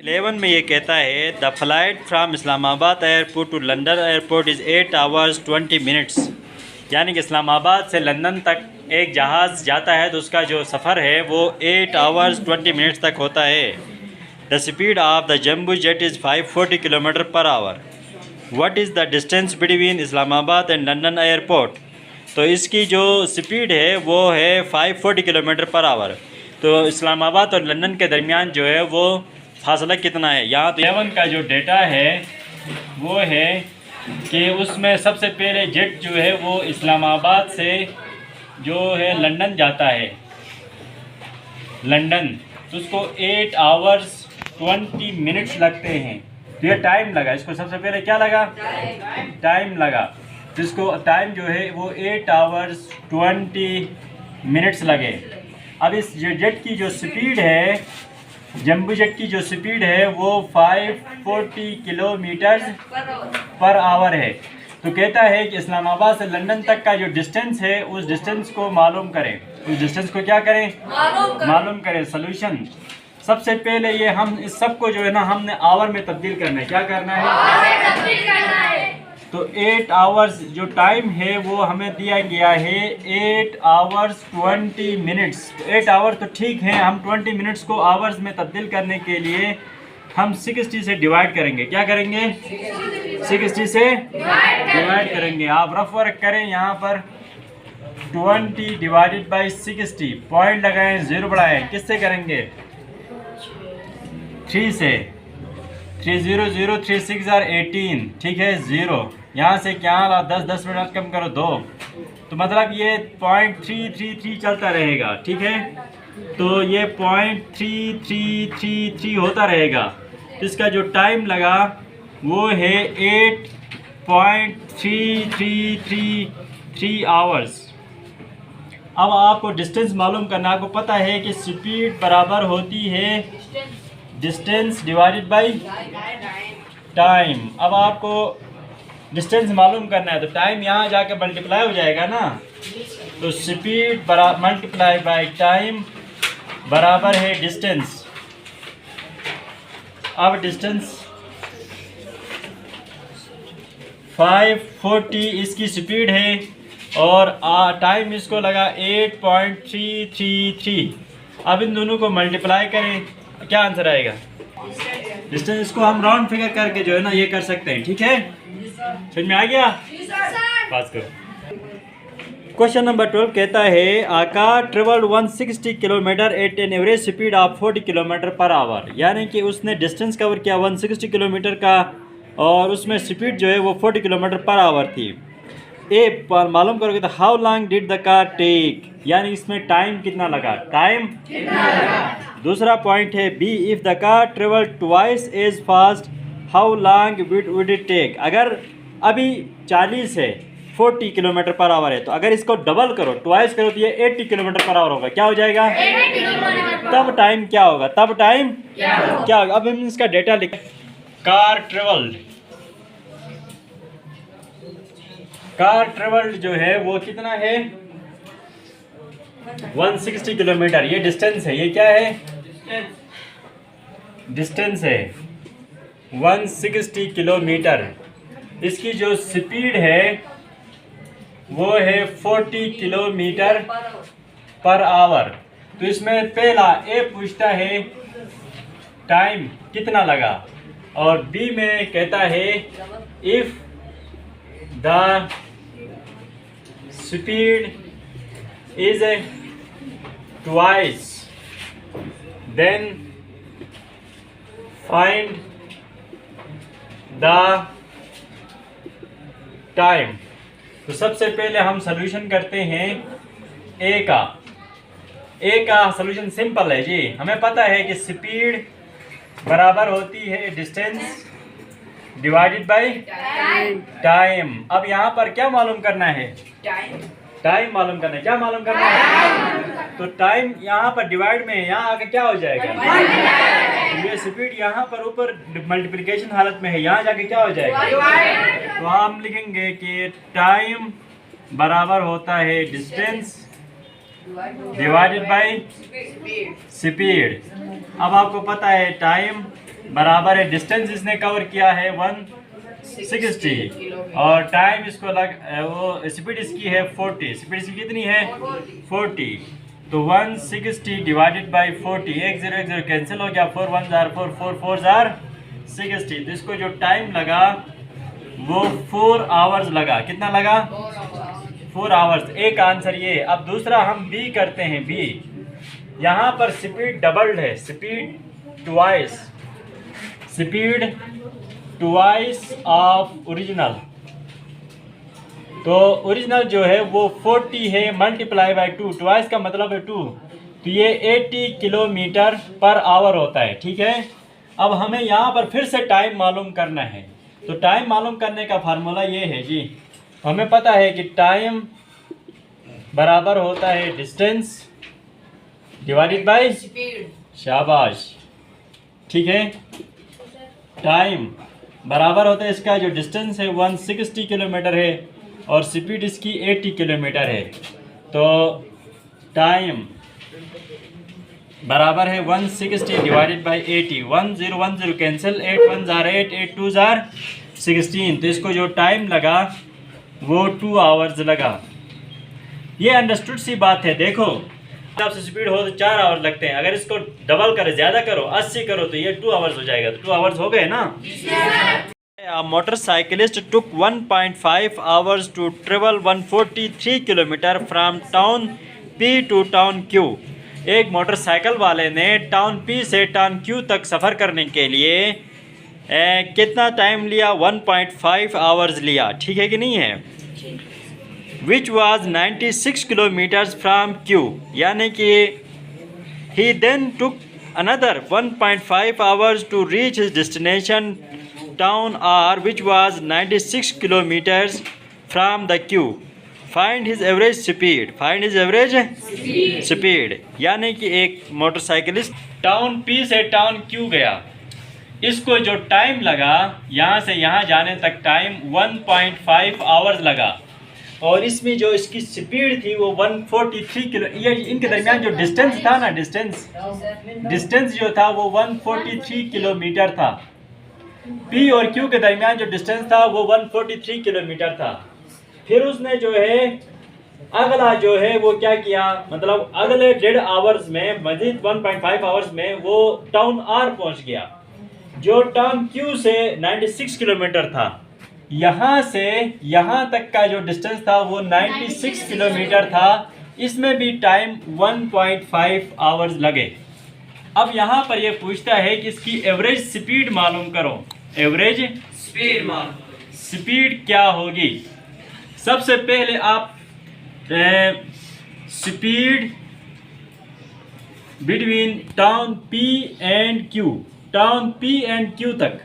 11 में ये कहता है the flight from Islamabad airport to London airport is 8 hours 20 minutes. यानी कि इस्लामाबाद से लंदन तक एक जहाज़ जाता है तो उसका जो सफ़र है वो 8 आवर्स 20 मिनट्स तक होता है। The speed of the jumbo jet is 540 kilometre per our. What is the distance between Islamabad and London airport. तो इसकी जो स्पीड है वो है 540 किलोमीटर पर आवर। तो इस्लामाबाद और लंदन के दरमियान जो है वो फासला कितना है। यहाँ तो 11 का जो डेटा है वो है कि उसमें सबसे पहले जेट जो है वो इस्लामाबाद से जो है लंदन जाता है, लंदन, तो उसको 8 आवर्स 20 मिनट्स लगते हैं। तो ये टाइम लगा, इसको सबसे पहले क्या लगा, टाइम लगा, जिसको टाइम जो है वो 8 आवर्स 20 मिनट्स लगे। अब इस जेट की जो स्पीड है, जम्बो जेट की जो स्पीड है वो 540 किलोमीटर पर आवर है। तो कहता है कि इस्लामाबाद से लंदन तक का जो डिस्टेंस है उस डिस्टेंस को मालूम करें। उस डिस्टेंस को क्या करें, मालूम करें। सॉल्यूशन, सबसे पहले ये हम इस सब को जो है ना हमने आवर में तब्दील करना है। क्या करना है, तो 8 आवर्स जो टाइम है वो हमें दिया गया है 8 आवर्स 20 मिनट्स। 8 आवर्स तो ठीक है, हम 20 मिनट्स को आवर्स में तब्दील करने के लिए हम 60 से डिवाइड करेंगे। क्या करेंगे, 60 से डिवाइड करेंगे। आप रफ वर्क करें, यहाँ पर 20 डिवाइडेड बाई 60, पॉइंट लगाएं, 0 बढ़ाएं, किससे करेंगे, 3 से। 3 0 0 3 6 18, ठीक है, 0 यहाँ से क्या 10 मिनट कम करो 2, तो मतलब ये 0.333 चलता रहेगा, ठीक है। तो ये 0.3333 होता रहेगा। इसका जो टाइम लगा वो है 8.3333 आवर्स। अब आपको डिस्टेंस मालूम करना, आपको पता है कि स्पीड बराबर होती है डिस्टेंस डिवाइडेड बाई टाइम। अब आपको डिस्टेंस मालूम करना है तो टाइम यहाँ जाके मल्टीप्लाई हो जाएगा ना, तो स्पीड मल्टीप्लाई बाई टाइम बराबर है डिस्टेंस। अब डिस्टेंस 540 इसकी स्पीड है और टाइम इसको लगा 8.333। अब इन दोनों को मल्टीप्लाई करें, क्या आंसर आएगा, डिस्टेंस। इसको हम राउंड फिगर करके जो है ना ये कर सकते हैं, ठीक है। समझ में आ गया, पास करो। क्वेश्चन नंबर 12 कहता है a car travelled 160 kilometre at an average speed of 40 kilometre per hour. यानी कि उसने डिस्टेंस कवर किया 160 किलोमीटर का और उसमें स्पीड जो है वो 40 किलोमीटर पर आवर थी। ए पर मालूम करोगे तो how long did the car take, यानी इसमें टाइम कितना लगा, टाइम कितना लगा। दूसरा पॉइंट है B if the car travel twice as fast how long would it take. अगर अभी 40 है, 40 किलोमीटर पर आवर है, तो अगर इसको डबल करो, ट्वाइस करो तो ये 80 किलोमीटर पर आवर होगा। क्या हो जाएगा, तब टाइम क्या होगा, तब टाइम क्या होगा। अब हम इसका डेटा लिखें। कार ट्रेवल्ड जो है वो कितना है, 160 किलोमीटर। ये डिस्टेंस है, ये क्या है, डिस्टेंस है 160 किलोमीटर। इसकी जो स्पीड है वो है 40 किलोमीटर पर आवर। तो इसमें पहला ए पूछता है टाइम कितना लगा और बी में कहता है if the speed is twice then find the time. तो सबसे पहले हम सॉल्यूशन करते हैं ए का सॉल्यूशन सिंपल है जी। हमें पता है कि स्पीड बराबर होती है डिस्टेंस डिवाइडेड बाय टाइम। अब यहाँ पर क्या मालूम करना है, टाइम मालूम करना है। क्या मालूम करना है, तो टाइम यहाँ पर डिवाइड में है, यहाँ आके क्या हो जाएगा, ये स्पीड यहाँ पर ऊपर मल्टीप्लिकेशन हालत में है, यहाँ जाके क्या हो जाएगा, तो हम लिखेंगे कि टाइम बराबर होता है डिस्टेंस डिवाइडेड बाय स्पीड। अब आपको पता है टाइम बराबर है डिस्टेंस इसने कवर किया है 160 और टाइम इसको वो स्पीड इसकी है 40। स्पीड इसकी कितनी है 40। तो 160 डिवाइडेड बाई 40, एक जीरो कैंसिल हो गया, 4 1 जार 4 4 4 जार 60। तो इसको जो टाइम लगा वो 4 आवर्स लगा। कितना लगा 4 आवर्स। एक आंसर ये। अब दूसरा हम बी करते हैं। बी यहाँ पर स्पीड डबल्ड है, स्पीड ट्वाइस ऑफ ओरिजिनल। तो ओरिजिनल जो है वो 40 है मल्टीप्लाई बाय 2, ट्वाइस का मतलब है 2, तो ये 80 किलोमीटर पर आवर होता है। ठीक है, अब हमें यहाँ पर फिर से टाइम मालूम करना है। तो टाइम मालूम करने का फार्मूला ये है जी, हमें पता है कि टाइम बराबर होता है डिस्टेंस डिवाइडेड बाय स्पीड। शाबाश, ठीक है। टाइम बराबर होता है इसका जो डिस्टेंस है 160 किलोमीटर है और स्पीड इसकी 80 किलोमीटर है। तो टाइम बराबर है 160 divided by 80। 1010 cancel, 8 1 jar 8, 8 2 jar 16। तो इसको जो टाइम लगा वो 2 आवर्स लगा। ये अंडरस्टूड सी बात है। देखो जब से स्पीड हो तो 4 आवर्स लगते हैं, अगर इसको डबल करे, ज़्यादा करो, 80 करो तो ये 2 आवर्स हो जाएगा। तो 2 आवर्स हो गए ना। A motorcyclist took 1.5 hours to travel 143 kilometre from town P to town Q। एक मोटरसाइकिल वाले ने टाउन P से टाउन Q तक सफ़र करने के लिए कितना टाइम लिया 1.5 आवर्स लिया। ठीक है कि नहीं है। Which was 96 kilometres from Q, यानी कि he then took another 1.5 hours to reach his destination town R, which was 96 kilometers from the Q. Find his average speed. Find his average speed. यानी कि एक मोटरसाइकिलिस्ट टाउन P से town Q गया, इसको जो time लगा यहाँ से यहाँ जाने तक टाइम 1.5 आवर्स लगा और इसमें जो इसकी स्पीड थी वो 143 किलो। ये इनके दरमियान जो डिस्टेंस था ना, डिस्टेंस जो था वो 143 किलोमीटर था। P और Q के दरमियान जो डिस्टेंस था वो 143 किलोमीटर था। फिर उसने जो है अगला जो है वो क्या किया, मतलब अगले 1.5 आवर्स में, मजीद 1.5 आवर्स में वो टाउन R पहुंच गया, जो टाउन Q से 96 किलोमीटर था। यहाँ से यहाँ तक का जो डिस्टेंस था वो 96 किलोमीटर था। इसमें भी टाइम 1.5 आवर्स लगे। अब यहाँ पर ये पूछता है कि इसकी एवरेज स्पीड मालूम करो। एवरेज स्पीड क्या होगी। सबसे पहले आप speed between town P and Q, town P and Q तक,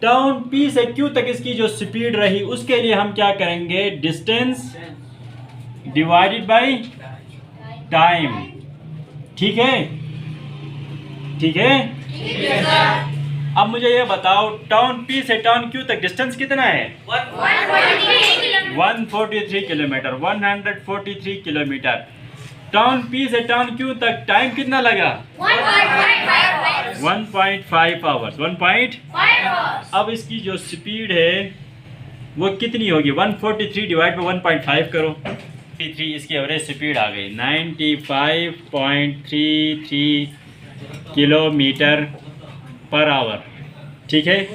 टाउन P से Q तक इसकी जो स्पीड रही उसके लिए हम क्या करेंगे, डिस्टेंस डिवाइडेड बाय टाइम। ठीक है, ठीक है। अब मुझे ये बताओ टाउन P से टाउन Q तक डिस्टेंस कितना है 143 किलोमीटर, 143 किलोमीटर। टाउन P से टाउन Q तक टाइम कितना लगा 1.5 आवर्स। 1.5। अब इसकी जो स्पीड है वो कितनी होगी, 143 डिवाइड बाई 1.5 करो, 3 इसकी एवरेज स्पीड आ गई 95.33 किलोमीटर पर आवर। ठीक है,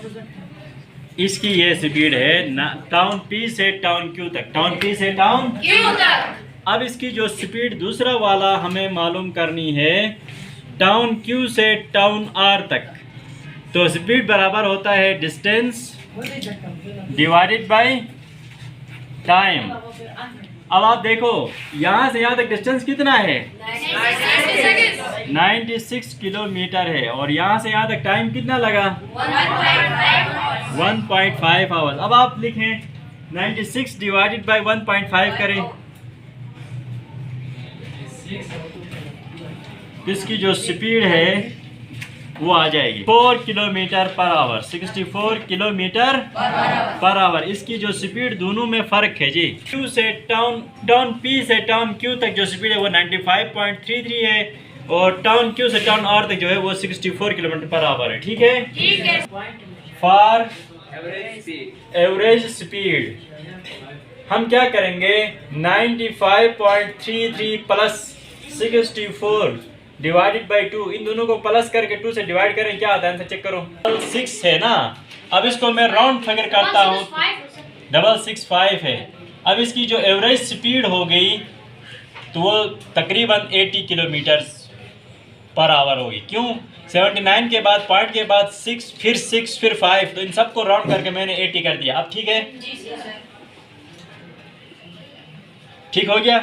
इसकी ये स्पीड है टाउन P से टाउन Q तक, टाउन P से टाउन Q तक। अब इसकी जो स्पीड दूसरा वाला हमें मालूम करनी है टाउन Q से टाउन R तक। तो स्पीड बराबर होता है डिस्टेंस डिवाइडेड बाय टाइम। अब आप देखो यहाँ से यहाँ तक डिस्टेंस कितना है 96 किलोमीटर है और यहाँ से यहाँ तक टाइम कितना लगा 1.5 आवर्स। अब आप लिखें 96 डिवाइडेड बाय 1.5 करें, इसकी जो स्पीड है वो आ जाएगी 4 kilometre per our, 64 kilometre per our. इसकी जो स्पीड दोनों में फ़र्क है जी। Q से टाउन P से टाउन Q तक जो स्पीड है वो 95.33 है और टाउन क्यू से टाउन आर तक जो है वो 64 किलोमीटर पर आवर है। ठीक है, ठीक है। फॉर एवरेज स्पीड हम क्या करेंगे, 95.33 प्लस 64 डिवाइडेड बाई 2, इन दोनों को प्लस करके 2 से डिवाइड करें, क्या आता है आंसर चेक करो। 6 है ना। अब इसको मैं राउंड फिगर करता हूँ, 665 है। अब इसकी जो एवरेज स्पीड हो गई तो वो तकरीबन 80 किलोमीटर पर आवर होगी। क्यों, 79 के बाद पॉइंट के बाद 6 फिर 5, तो इन सबको राउंड करके मैंने 80 कर दिया। अब ठीक है, ठीक हो गया।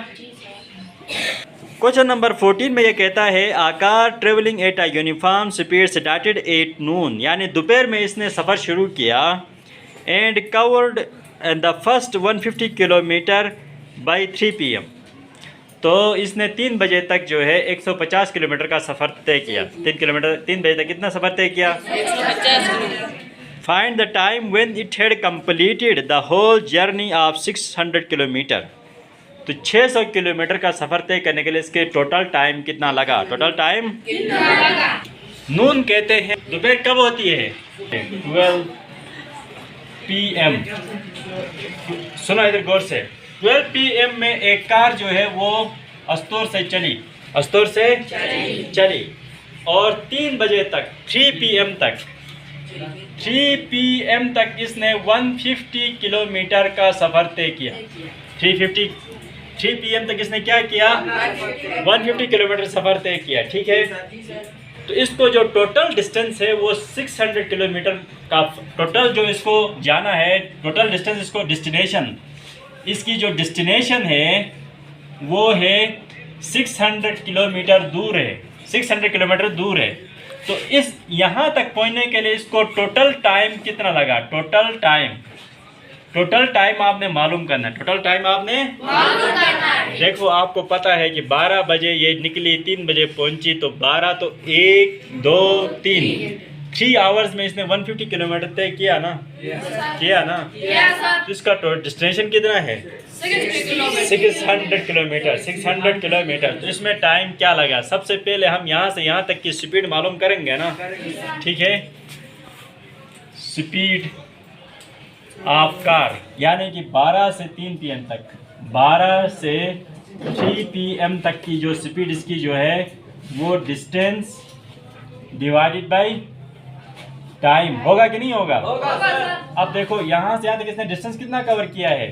क्वेश्चन नंबर 14 में ये कहता है आकार travelling at a uniform speed started at noon, यानी दोपहर में इसने सफ़र शुरू किया and covered the first 150 kilometre by 3 PM। तो इसने 3 बजे तक जो है 150 किलोमीटर का सफ़र तय किया। 3 बजे तक कितना सफ़र तय किया, 150। Find the time when it had completed the whole journey of 600 kilometre. तो 600 किलोमीटर का सफ़र तय करने के लिए इसके टोटल टाइम कितना लगा, टोटल टाइम नून कहते हैं। दोपहर कब होती है, 12 PM। सुनो इधर गौर से, 12 PM में एक कार जो है वो अस्तौर से चली और 3 बजे तक 3 PM तक इसने 150 किलोमीटर का सफ़र तय किया। 3 PM तक इसने क्या किया, 150 किलोमीटर सफ़र तय किया। ठीक है, तो इसको जो टोटल डिस्टेंस है वो 600 किलोमीटर का, टोटल जो इसको जाना है, टोटल डिस्टेंस, इसको डेस्टिनेशन, इसकी जो डेस्टिनेशन है वो है 600 किलोमीटर दूर है, 600 किलोमीटर दूर है। तो इस यहाँ तक पहुँचने के लिए इसको टोटल टाइम कितना लगा, टोटल टाइम आपने मालूम करना है। टोटल टाइम आपने मालूम करना है। देखो आपको पता है कि 12 बजे ये निकली, 3 बजे पहुंची, तो 12 तो 1 2 3 3 आवर्स में इसने 150 किलोमीटर तय किया ना, किया ना। तो इसका डेस्टिनेशन कितना है, 600 किलोमीटर। तो इसमें टाइम क्या लगा, सबसे पहले हम यहाँ से यहाँ तक की स्पीड मालूम करेंगे ना। ठीक है, स्पीड ऑफ कार, यानी कि 12 से 3 PM तक, 12 से 3 PM तक की जो स्पीड इसकी जो है वो डिस्टेंस डिवाइडेड बाय टाइम होगा कि नहीं होगा, अब देखो यहाँ से यहाँ तक इसने डिस्टेंस कितना कवर किया है,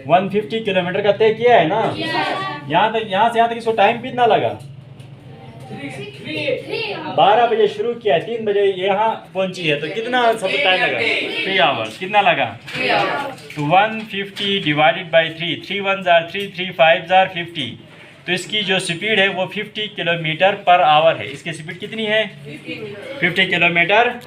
150 किलोमीटर का तय किया है ना। यहाँ से यहाँ तक इसको टाइम कितना लगा, 12 बजे शुरू किया, 3 बजे यहाँ पहुंची है, तो कितना सब टाइम लगा, 3 आवर्स। कितना लगा, तो 150 डिवाइडेड बाई 3, 3 1 जार 3, 3 5 जार 50। तो इसकी जो स्पीड है वो 50 किलोमीटर पर आवर है। इसकी स्पीड कितनी है, 50 किलोमीटर।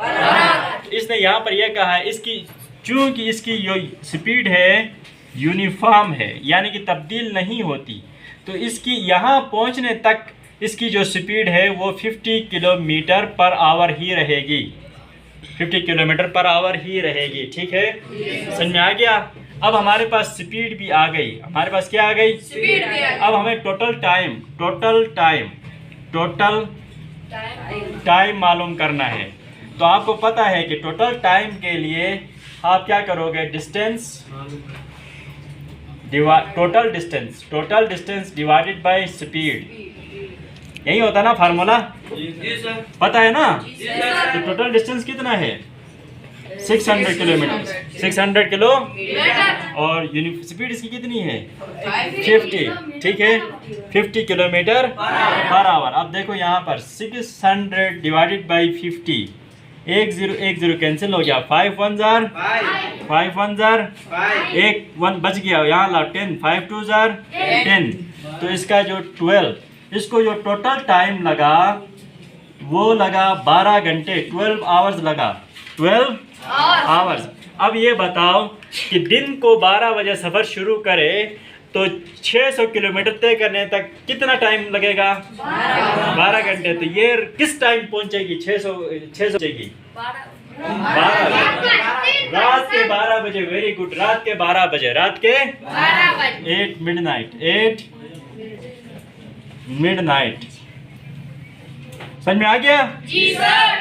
इसने यहाँ पर यह कहा है इसकी, चूँकि इसकी जो स्पीड है यूनिफॉर्म है, यानी कि तब्दील नहीं होती, तो इसकी यहाँ पहुँचने तक इसकी जो स्पीड है वो 50 किलोमीटर पर आवर ही रहेगी, 50 किलोमीटर पर आवर ही रहेगी। ठीक है, समझ में आ गया। अब हमारे पास स्पीड भी आ गई, हमारे पास क्या आ गई, स्पीड भी आ गई। अब हमें टोटल टाइम मालूम करना है। तो आपको पता है कि टोटल टाइम के लिए आप क्या करोगे, total distance divided by speed, यही होता ना फार्मूला, पता है ना। तो टोटल डिस्टेंस कितना है, 600 किलोमीटर, 600 किलो, और स्पीड इसकी कितनी है, 50। ठीक है, 50 किलोमीटर पर आवर। अब देखो यहाँ पर 600 डिवाइडेड बाई 50, 1 0 कैंसिल हो गया, 5 1 जार 1 बच गया, यहाँ ला 10, 5 2 जार 10। तो इसका जो 12, इसको जो टोटल टाइम लगा वो लगा 12 घंटे, 12 आवर्स लगा, 12 आवर्स। अब ये बताओ कि दिन को 12 बजे सफ़र शुरू करे तो 600 किलोमीटर तय करने तक कितना टाइम लगेगा, 12 घंटे। तो ये किस टाइम पहुंचेगी, 600 पहुंचेगी 12 रात के 12 बजे। वेरी गुड, रात के 12 बजे, रात के 8 मिडनाइट। समझ में आ गया? जी सर।